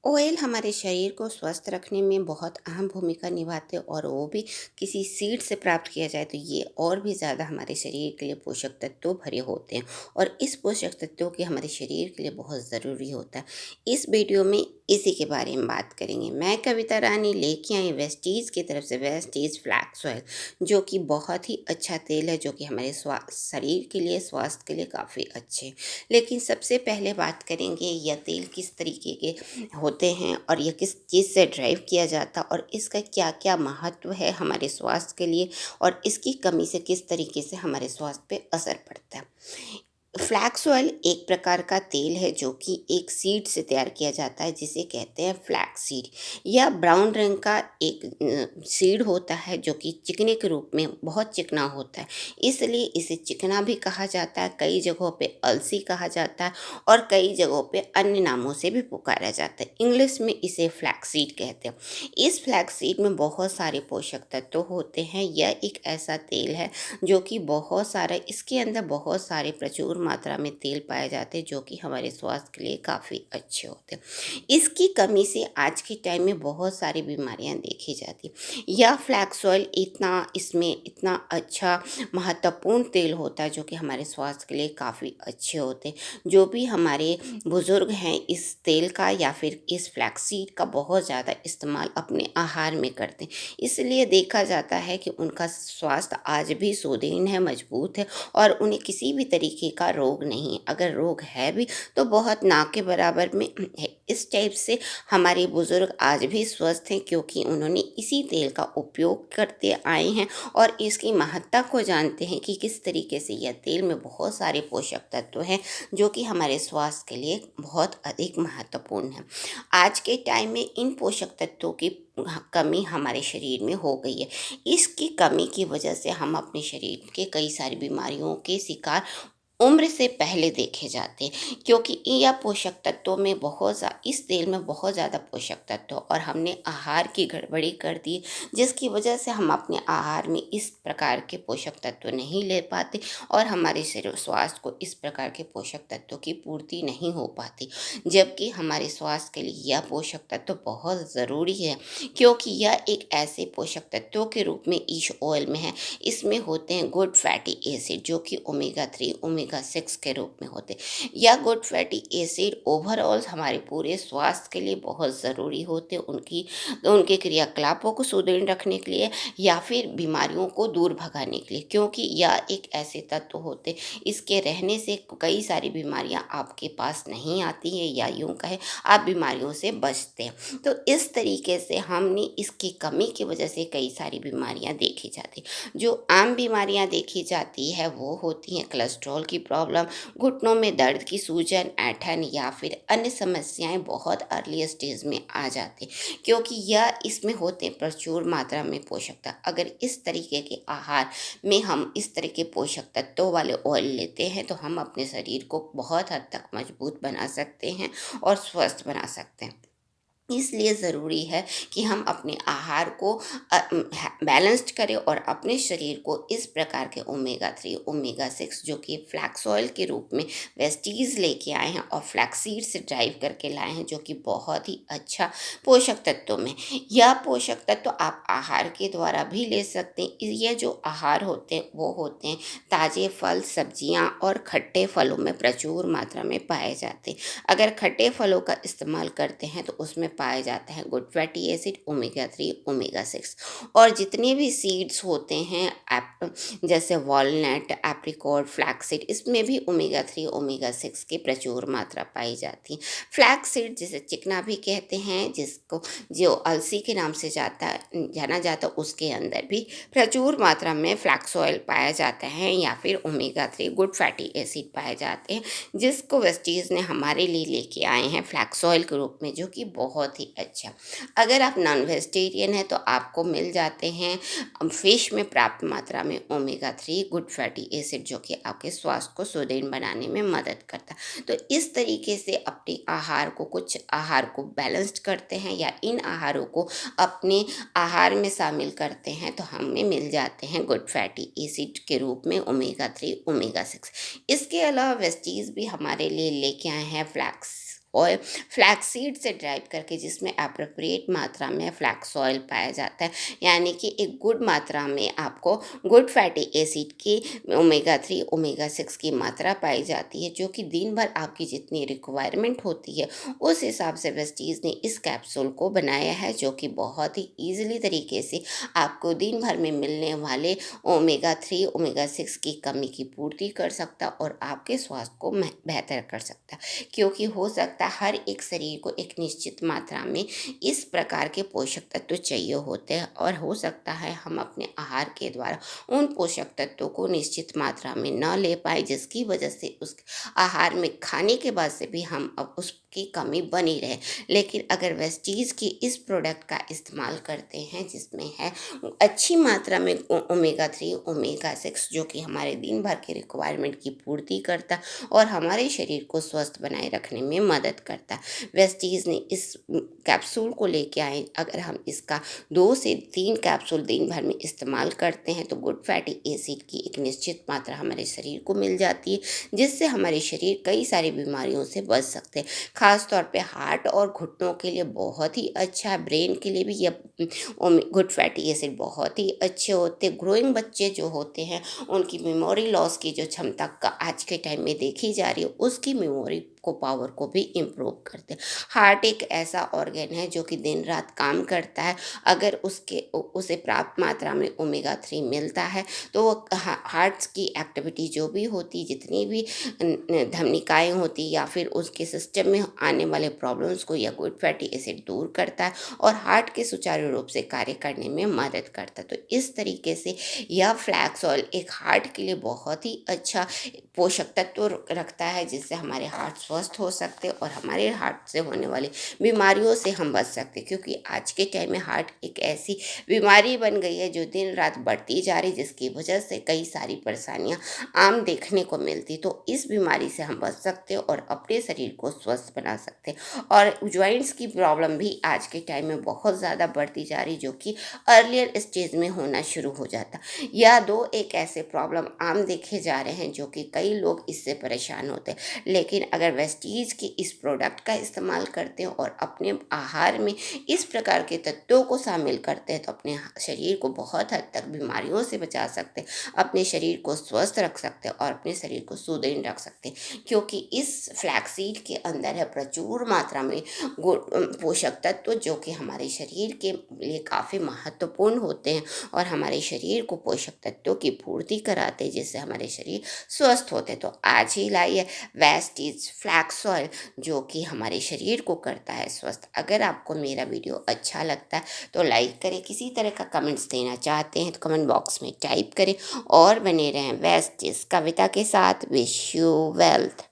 Oil हमारे शरीर को स्वस्थ रखने में बहुत अहम भूमिका निभाते हैं और वो भी किसी सीड से प्राप्त किया जाए तो ये और भी ज़्यादा हमारे शरीर के लिए पोषक तत्वों भरे होते हैं और इस पोषक तत्वों के हमारे शरीर के लिए बहुत ज़रूरी होता है। इस वीडियो में इसी के बारे में बात करेंगे। मैं कविता रानी लेके आई वेस्टीज़ की तरफ से वेस्टीज़ फ्लैक्स ऑयल, जो कि बहुत ही अच्छा तेल है, जो कि हमारे शरीर के लिए, स्वास्थ्य के लिए काफ़ी अच्छे हैं। लेकिन सबसे पहले बात करेंगे यह तेल किस तरीके के होते हैं और ये किस चीज़ से ड्राइव किया जाता है और इसका क्या क्या महत्व है हमारे स्वास्थ्य के लिए और इसकी कमी से किस तरीके से हमारे स्वास्थ्य पे असर पड़ता है। फ्लैक्स ऑयल एक प्रकार का तेल है जो कि एक सीड से तैयार किया जाता है, जिसे कहते हैं फ्लैक्स सीड। यह ब्राउन रंग का एक सीड होता है जो कि चिकने के रूप में बहुत चिकना होता है, इसलिए इसे चिकना भी कहा जाता है। कई जगहों पे अलसी कहा जाता है और कई जगहों पे अन्य नामों से भी पुकारा जाता है। इंग्लिश में इसे फ्लैक्स सीड कहते हैं। इस फ्लैक्स सीड में बहुत सारे पोषक तत्व होते हैं। यह एक ऐसा तेल है जो कि बहुत सारा, इसके अंदर बहुत सारे प्रचुर मात्रा में तेल पाए जाते हैं जो कि हमारे स्वास्थ्य के लिए काफ़ी अच्छे होते हैं। इसकी कमी से आज के टाइम में बहुत सारी बीमारियां देखी जाती। यह फ्लैक्स ऑयल इसमें इतना अच्छा महत्वपूर्ण तेल होता है जो कि हमारे स्वास्थ्य के लिए काफ़ी अच्छे होते हैं। जो भी हमारे बुज़ुर्ग हैं इस तेल का या फिर इस फ्लैक्सीड का बहुत ज़्यादा इस्तेमाल अपने आहार में करते हैं, इसलिए देखा जाता है कि उनका स्वास्थ्य आज भी सुदृढ़ है, मजबूत है और उन्हें किसी भी तरीके का रोग नहीं है। अगर रोग है भी तो बहुत ना के बराबर में है। इस टाइप से हमारे बुज़ुर्ग आज भी स्वस्थ हैं क्योंकि उन्होंने इसी तेल का उपयोग करते आए हैं और इसकी महत्ता को जानते हैं कि किस तरीके से यह तेल में बहुत सारे पोषक तत्व हैं जो कि हमारे स्वास्थ्य के लिए बहुत अधिक महत्वपूर्ण है। आज के टाइम में इन पोषक तत्वों की कमी हमारे शरीर में हो गई है। इसकी कमी की वजह से हम अपने शरीर के कई सारी बीमारियों के शिकार उम्र से पहले देखे जाते हैं, क्योंकि यह पोषक तत्वों में इस तेल में बहुत ज़्यादा पोषक तत्व और हमने आहार की गड़बड़ी कर दी, जिसकी वजह से हम अपने आहार में इस प्रकार के पोषक तत्व नहीं ले पाते और हमारे शरीर स्वास्थ्य को इस प्रकार के पोषक तत्वों की पूर्ति नहीं हो पाती। जबकि हमारे स्वास्थ्य के लिए यह पोषक तत्व बहुत ज़रूरी है, क्योंकि यह एक ऐसे पोषक तत्वों के रूप में इस ऑयल में है। इसमें होते हैं गुड फैटी एसिड जो कि ओमेगा 3 ओमेगा 6 के रूप में होते हैं। यह गुड फैटी एसिड ओवरऑल हमारे पूरे स्वास्थ्य के लिए बहुत ज़रूरी होते हैं, उनके क्रियाकलापों को सुदृढ़ रखने के लिए या फिर बीमारियों को दूर भगाने के लिए, क्योंकि यह एक ऐसे तत्व होते हैं, इसके रहने से कई सारी बीमारियां आपके पास नहीं आती हैं या यूं कहें आप बीमारियों से बचते हैं। तो इस तरीके से हमने इसकी कमी की वजह से कई सारी बीमारियां देखी जाती। जो आम बीमारियां देखी जाती है वो होती हैं कोलेस्ट्रॉल की प्रॉब्लम, घुटनों में दर्द की सूजन, ऐंठन या फिर अन्य समस्याएं बहुत अर्ली स्टेज में आ जाती, क्योंकि यह इसमें होते हैं प्रचुर मात्रा में पोषक तत्व। अगर इस तरीके के आहार में हम इस तरह के पोषक तत्वों वाले ऑयल लेते हैं तो हम अपने शरीर को बहुत हद तक मजबूत बना सकते हैं और स्वस्थ बना सकते हैं। इसलिए ज़रूरी है कि हम अपने आहार को बैलेंस्ड करें और अपने शरीर को इस प्रकार के ओमेगा 3 ओमेगा 6 जो कि फ्लैक्स ऑयल के रूप में वेस्टीज़ लेके आए हैं और फ्लैक्सीड से ड्राइव करके लाए हैं, जो कि बहुत ही अच्छा पोषक तत्वों में। यह पोषक तत्व आप आहार के द्वारा भी ले सकते हैं। ये जो आहार होते हैं वो होते हैं ताज़े फल, सब्जियां और खट्टे फलों में प्रचुर मात्रा में पाए जाते हैं। अगर खट्टे फलों का इस्तेमाल करते हैं तो उसमें पाए जाते हैं good fatty acid omega 3 omega 6 और जितने भी सीड्स होते हैं जैसे वॉलनट, एप्रिकॉट, फ्लैक्सीड, इसमें भी ओमेगा 3 ओमेगा 6 की प्रचुर मात्रा पाई जाती है। फ्लैक्सीड जिसे चिकना भी कहते हैं, जिसको जो अलसी के नाम से जाना जाता, उसके अंदर भी प्रचुर मात्रा में फ्लैक्स ऑयल पाया जाता है या फिर ओमेगा 3 गुड फैटी एसिड पाए जाते हैं, जिसको वेस्टीज़ ने हमारे लिए लेके आए हैं फ्लैक्स ऑयल के रूप में, जो कि बहुत ही अच्छा। अगर आप नॉन वेजिटेरियन हैं तो आपको मिल जाते हैं फिश में प्राप्त मात्रा में ओमेगा 3 गुड फैटी एसिड, जो कि आपके स्वास्थ्य को सुदृढ़ बनाने में मदद करता है। तो इस तरीके से अपने कुछ आहार को बैलेंस्ड करते हैं या इन आहारों को अपने आहार में शामिल करते हैं तो हमें मिल जाते हैं गुड फैटी एसिड के रूप में ओमेगा 3 ओमेगा 6। इसके अलावा वेस्टीज़ भी हमारे लिए लेके आए हैं फ्लैक्स ऑयल फ्लैक्स सीड से ड्राइव करके, जिसमें अप्रोप्रिएट मात्रा में फ्लैक्स ऑयल पाया जाता है, यानी कि एक गुड मात्रा में आपको गुड फैटी एसिड की ओमेगा 3 ओमेगा 6 की मात्रा पाई जाती है, जो कि दिन भर आपकी जितनी रिक्वायरमेंट होती है उस हिसाब से वेस्टीज़ ने इस कैप्सूल को बनाया है, जो कि बहुत ही ईज़िली तरीके से आपको दिन भर में मिलने वाले ओमेगा 3 ओमेगा 6 की कमी की पूर्ति कर सकता है और आपके स्वास्थ्य को बेहतर कर सकता है। क्योंकि हो सकता है हर एक शरीर को एक निश्चित मात्रा में इस प्रकार के पोषक तत्व चाहिए होते हैं, और हो सकता है हम अपने आहार के द्वारा उन पोषक तत्वों को निश्चित मात्रा में न ले पाए, जिसकी वजह से उस आहार में खाने के बाद से भी हम अब उसकी कमी बनी रहे। लेकिन अगर वेस्टीज की इस प्रोडक्ट का इस्तेमाल करते हैं, जिसमें है अच्छी मात्रा में ओमेगा 3 ओमेगा 6, जो कि हमारे दिन भर के रिक्वायरमेंट की पूर्ति करता है और हमारे शरीर को स्वस्थ बनाए रखने में मदद करता है। वेस्टीज ने इस कैप्सूल को लेके आए, अगर हम इसका 2 से 3 कैप्सूल दिन भर में इस्तेमाल करते हैं तो गुड फैटी एसिड की एक निश्चित मात्रा हमारे शरीर को मिल जाती है, जिससे हमारे शरीर कई सारी बीमारियों से बच सकते हैं। खास तौर पे हार्ट और घुटनों के लिए बहुत ही अच्छा है, ब्रेन के लिए भी ये गुड फैटी एसिड बहुत ही अच्छे होते हैं। ग्रोइंग बच्चे जो होते हैं उनकी मेमोरी लॉस की जो क्षमता का आज के टाइम में देखी जा रही है, उसकी मेमोरी को पावर को भी इम्प्रूव करते हैं। हार्ट एक ऐसा ऑर्गन है जो कि दिन रात काम करता है। अगर उसे प्राप्त मात्रा में ओमेगा 3 मिलता है तो वो हार्ट की एक्टिविटी जो भी होती, जितनी भी धमनिकाएँ होती या फिर उसके सिस्टम में आने वाले प्रॉब्लम्स को यह गुड फैटी एसिड दूर करता है और हार्ट के सुचारू रूप से कार्य करने में मदद करता है। तो इस तरीके से यह फ्लैक्स ऑयल एक हार्ट के लिए बहुत ही अच्छा पोषक तत्व रखता है, जिससे हमारे हार्ट स्वस्थ हो सकते हैं और हमारे हार्ट से होने वाली बीमारियों से हम बच सकते हैं। क्योंकि आज के टाइम में हार्ट एक ऐसी बीमारी बन गई है जो दिन रात बढ़ती जा रही, जिसकी वजह से कई सारी परेशानियां आम देखने को मिलती। तो इस बीमारी से हम बच सकते हैं और अपने शरीर को स्वस्थ बना सकते हैं। और जॉइंट्स की प्रॉब्लम भी आज के टाइम में बहुत ज़्यादा बढ़ती जा रही, जो कि अर्लियर स्टेज में होना शुरू हो जाता। या दो एक ऐसे प्रॉब्लम आम देखे जा रहे हैं जो कि कई लोग इससे परेशान होते हैं। लेकिन अगर वेस्टीज की इस प्रोडक्ट का इस्तेमाल करते हैं और अपने आहार में इस प्रकार के तत्वों को शामिल करते हैं तो अपने शरीर को बहुत हद तक बीमारियों से बचा सकते हैं, अपने शरीर को स्वस्थ रख सकते हैं और अपने शरीर को सुदृढ़ रख सकते हैं। क्योंकि इस फ्लैक्सीड के अंदर है प्रचुर मात्रा में पोषक तत्व, जो कि हमारे शरीर के लिए काफ़ी महत्वपूर्ण होते हैं और हमारे शरीर को पोषक तत्वों की पूर्ति कराते हैं, जिससे हमारे शरीर स्वस्थ होते। तो आज ही लाइए वेस्टीज फ्लैक्स ऑयल, जो कि हमारे शरीर को करता है स्वस्थ। अगर आपको मेरा वीडियो अच्छा लगता है तो लाइक करें, किसी तरह का कमेंट्स देना चाहते हैं तो कमेंट बॉक्स में टाइप करें और बने रहें वेस्टीज कविता के साथ। Wish you wealth.